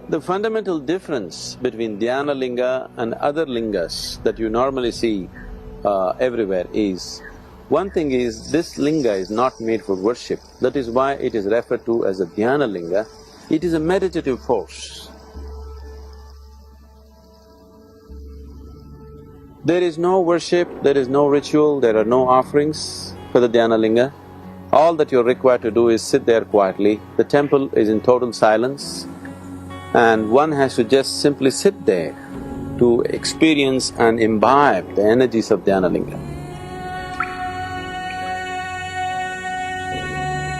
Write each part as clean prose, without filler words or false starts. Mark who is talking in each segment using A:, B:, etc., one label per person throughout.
A: The fundamental difference between Dhyanalinga and other lingas that you normally see everywhere is, one thing is, this linga is not made for worship, that is why it is referred to as a Dhyanalinga. It is a meditative force. There is no worship, there is no ritual, there are no offerings for the Dhyanalinga. All that you're required to do is sit there quietly. The temple is in total silence and one has to just simply sit there to experience and imbibe the energies of Dhyanalinga.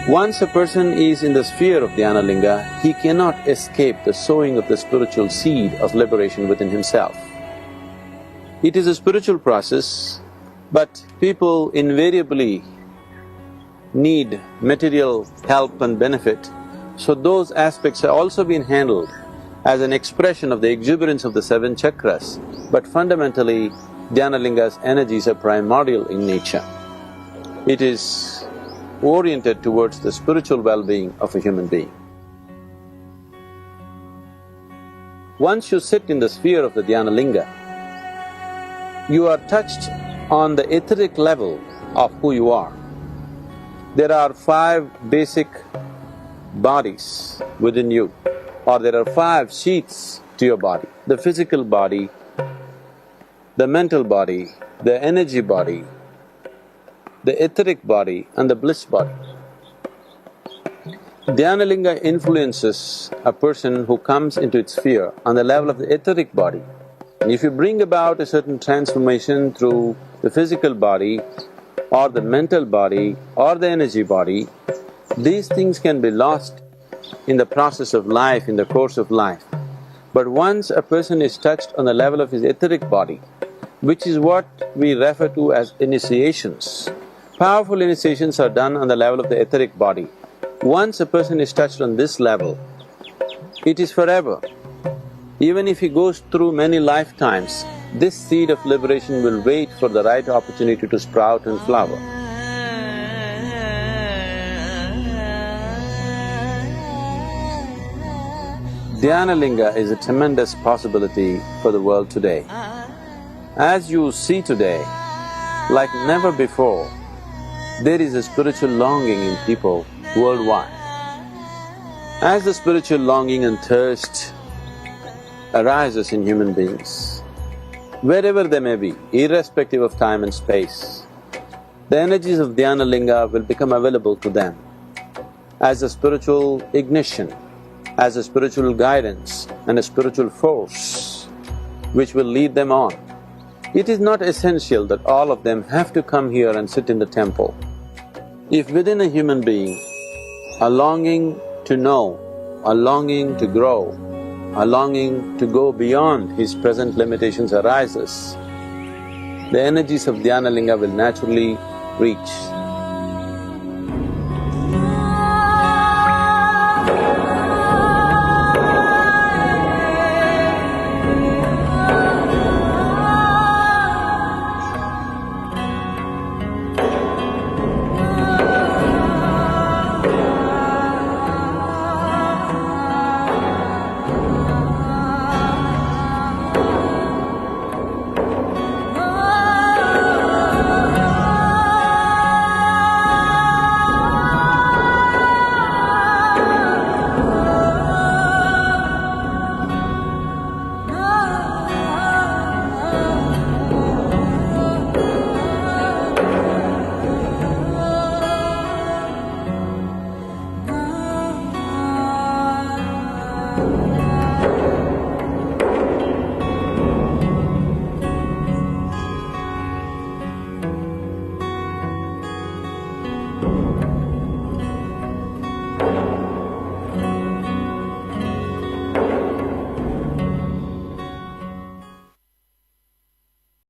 A: Once a person is in the sphere of Dhyanalinga, he cannot escape the sowing of the spiritual seed of liberation within himself. It is a spiritual process, but people invariably need material help and benefit, so those aspects have also been handled as an expression of the exuberance of the seven chakras, but fundamentally Dhyanalinga's energies are primordial in nature. It is oriented towards the spiritual well-being of a human being. Once you sit in the sphere of the Dhyanalinga, you are touched on the etheric level of who you are. There are 5 basic bodies within you, or there are 5 sheaths to your body: the physical body, the mental body, the energy body, the etheric body and the bliss body. Dhyanalinga influences a person who comes into its sphere on the level of the etheric body. And if you bring about a certain transformation through the physical body or the mental body or the energy body, these things can be lost in the process of life, in the course of life. But once a person is touched on the level of his etheric body, which is what we refer to as initiations, powerful initiations are done on the level of the etheric body. Once a person is touched on this level, it is forever. Even if he goes through many lifetimes, this seed of liberation will wait for the right opportunity to sprout and flower. Dhyanalinga is a tremendous possibility for the world today. As you see today, like never before, there is a spiritual longing in people worldwide. As the spiritual longing and thirst arises in human beings, wherever they may be, irrespective of time and space, the energies of Dhyanalinga will become available to them as a spiritual ignition, as a spiritual guidance and a spiritual force which will lead them on. It is not essential that all of them have to come here and sit in the temple. If within a human being a longing to know, a longing to grow, a longing to go beyond his present limitations arises, the energies of Dhyanalinga will naturally reach